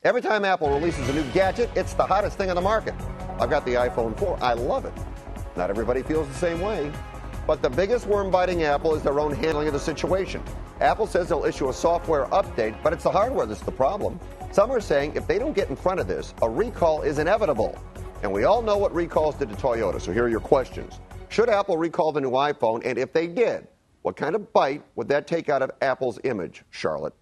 Every time Apple releases a new gadget, it's the hottest thing on the market. I've got the iPhone 4. I love it. Not everybody feels the same way. But the biggest worm biting Apple is their own handling of the situation. Apple says they'll issue a software update, but it's the hardware that's the problem. Some are saying if they don't get in front of this, a recall is inevitable. And we all know what recalls did to Toyota, so here are your questions. Should Apple recall the new iPhone? And if they did, what kind of bite would that take out of Apple's image, Charlotte?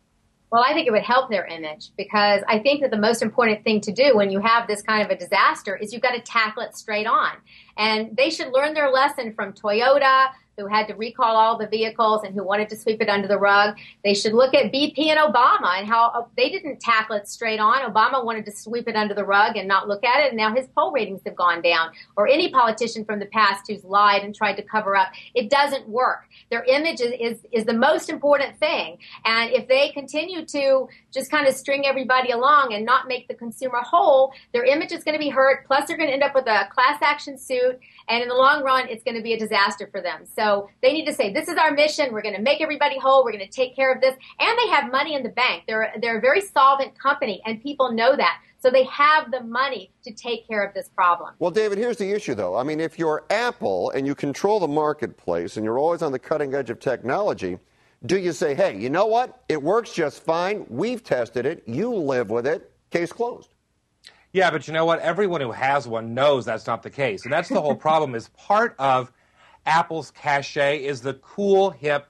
Well, I think it would help their image, because I think that the most important thing to do when you have this kind of a disaster is you've got to tackle it straight on. And they should learn their lesson from Toyota, who had to recall all the vehicles and who wanted to sweep it under the rug. They should look at BP and Obama and how they didn't tackle it straight on. Obama wanted to sweep it under the rug and not look at it, and now his poll ratings have gone down. Or any politician from the past who's lied and tried to cover up. It doesn't work. Their image is the most important thing. And if they continue to just kind of string everybody along and not make the consumer whole, their image is going to be hurt. Plus, they're going to end up with a class action suit. And in the long run, it's going to be a disaster for them. So they need to say, this is our mission. We're going to make everybody whole. We're going to take care of this. And they have money in the bank. They're a very solvent company, and people know that. So they have the money to take care of this problem. Well, David, here's the issue, though. I mean, if you're Apple and you control the marketplace and you're always on the cutting edge of technology, do you say, hey, you know what? It works just fine. We've tested it. You live with it. Case closed. Yeah, but you know what? Everyone who has one knows that's not the case. And that's the whole problem, is part of Apple's cachet is the cool, hip,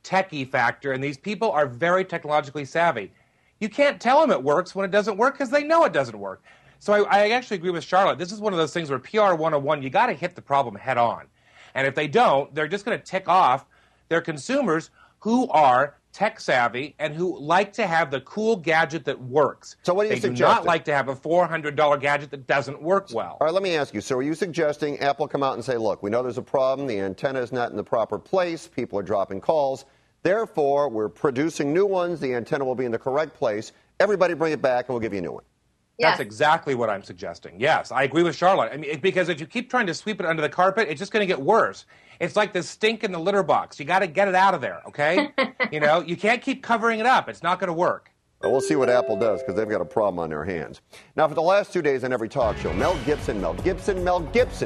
techie factor. And these people are very technologically savvy. You can't tell them it works when it doesn't work because they know it doesn't work. So I actually agree with Charlotte. This is one of those things where PR 101, you got to hit the problem head on. And if they don't, they're just going to tick off their consumers who are tech savvy and who like to have the cool gadget that works. So what are you suggesting? They do not like to have a $400 gadget that doesn't work well. All right, let me ask you. So are you suggesting Apple come out and say, look, we know there's a problem. The antenna is not in the proper place. People are dropping calls. Therefore, we're producing new ones. The antenna will be in the correct place. Everybody bring it back, and we'll give you a new one. Yes. That's exactly what I'm suggesting. Yes, I agree with Charlotte. I mean, because if you keep trying to sweep it under the carpet, it's just going to get worse. It's like the stink in the litter box. You got to get it out of there, okay? You know, you can't keep covering it up. It's not going to work. Well, we'll see what Apple does, because they've got a problem on their hands. Now, for the last 2 days on every talk show, Mel Gibson.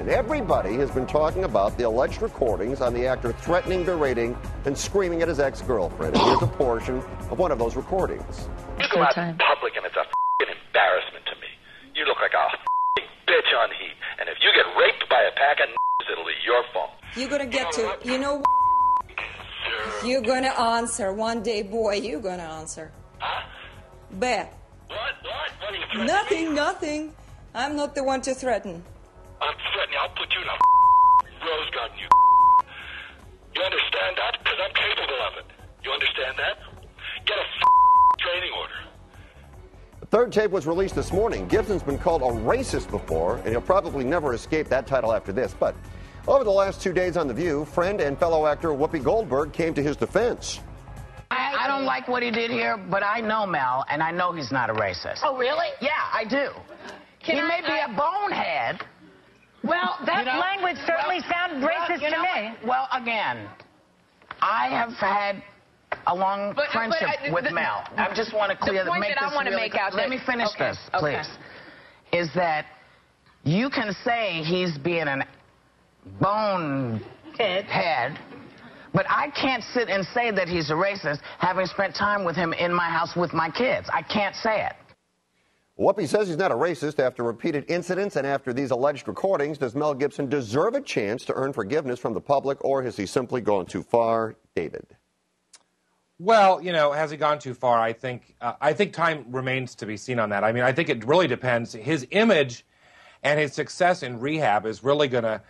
Everybody has been talking about the alleged recordings on the actor threatening, berating, and screaming at his ex-girlfriend. And here's a portion of one of those recordings. You go out in public and it's a f***ing embarrassment to me. You look like a f***ing bitch on heat. And if you get raped by a pack of n***s, it'll be your fault. You're going to get to, you know what? You're going to answer. One day, boy, you're going to answer. Huh? Bet. What? What are you threatening? Nothing. I'm not the one to threaten. I'm threatening. I'll put you in a rose garden, you. You understand that? Because I'm capable of it. You understand that? Get a training order. The third tape was released this morning. Gibson's been called a racist before, and he'll probably never escape that title after this. But over the last 2 days on The View, friend and fellow actor Whoopi Goldberg came to his defense. I don't like what he did here, but I know Mel, and I know he's not a racist. Oh, really? Yeah, I do. He may be a bonehead. Well, that language certainly sounded racist to me. Well, again, I have had a long friendship with Mel. I just want to clear the point that I want to make out. Let me finish this, please. Is that you can say he's being an bonehead, but I can't sit and say that he's a racist, having spent time with him in my house with my kids. I can't say it. Whoopi says he's not a racist after repeated incidents and after these alleged recordings. Does Mel Gibson deserve a chance to earn forgiveness from the public, or has he simply gone too far? David. Well, you know, has he gone too far? I think time remains to be seen on that. I mean, I think it really depends. His image and his success in rehab is really going to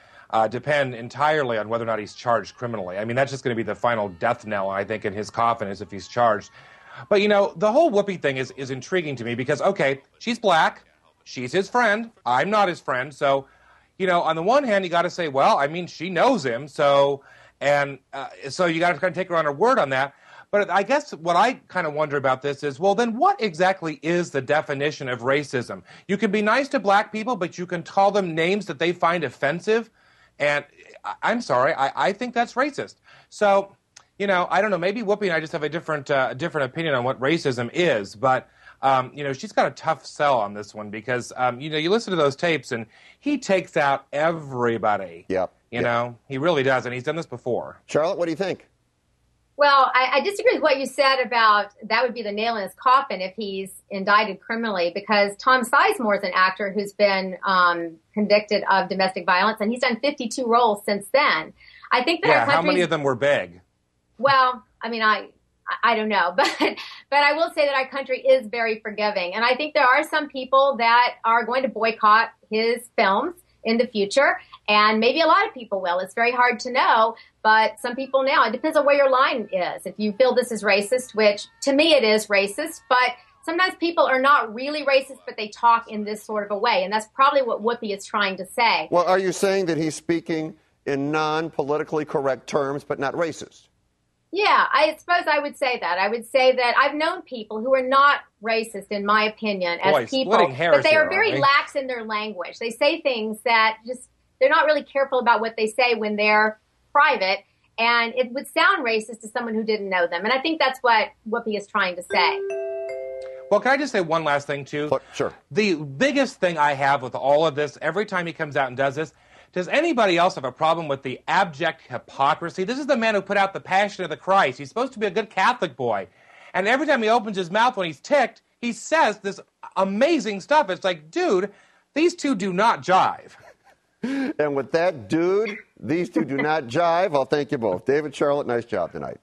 depend entirely on whether or not he's charged criminally. I mean, that's just going to be the final death knell, I think, in his coffin, is if he's charged. But, you know, the whole Whoopi thing is intriguing to me because, okay, she's black. She's his friend. I'm not his friend. So, you know, on the one hand, you got to say, well, I mean, she knows him. So you got to kind of take her on her word on that. But I guess what I kind of wonder about this is, well, then what exactly is the definition of racism? You can be nice to black people, but you can call them names that they find offensive. And I'm sorry, I think that's racist. So, you know, I don't know, maybe Whoopi and I just have a different opinion on what racism is. But she's got a tough sell on this one because, you listen to those tapes and he takes out everybody. Yep. You know, he really does, and he's done this before. Charlotte, what do you think? Well, I disagree with what you said about that would be the nail in his coffin if he's indicted criminally, because Tom Sizemore is an actor who's been convicted of domestic violence, and he's done 52 roles since then. I think that how many of them were big? Well, I mean, I don't know, but I will say that our country is very forgiving, and I think there are some people that are going to boycott his films in the future, and maybe a lot of people will. It's very hard to know, but some people now, it depends on where your line is. If you feel this is racist, which to me it is racist, but sometimes people are not really racist, but they talk in this sort of a way, and that's probably what Whoopi is trying to say. Well, are you saying that he's speaking in non-politically correct terms, but not racist? Yeah, I suppose I would say that. I would say that I've known people who are not racist, in my opinion, as people, but they are very lax in their language. They say things that they're not really careful about what they say when they're private, and it would sound racist to someone who didn't know them. And I think that's what Whoopi is trying to say. Well, can I just say one last thing, too? Sure. The biggest thing I have with all of this, every time he comes out and does this, does anybody else have a problem with the abject hypocrisy? This is the man who put out The Passion of the Christ. He's supposed to be a good Catholic boy. And every time he opens his mouth when he's ticked, he says this amazing stuff. It's like, dude, these two do not jive. And with that, dude, these two do not jive. I'll thank you both. David, Charlotte, nice job tonight.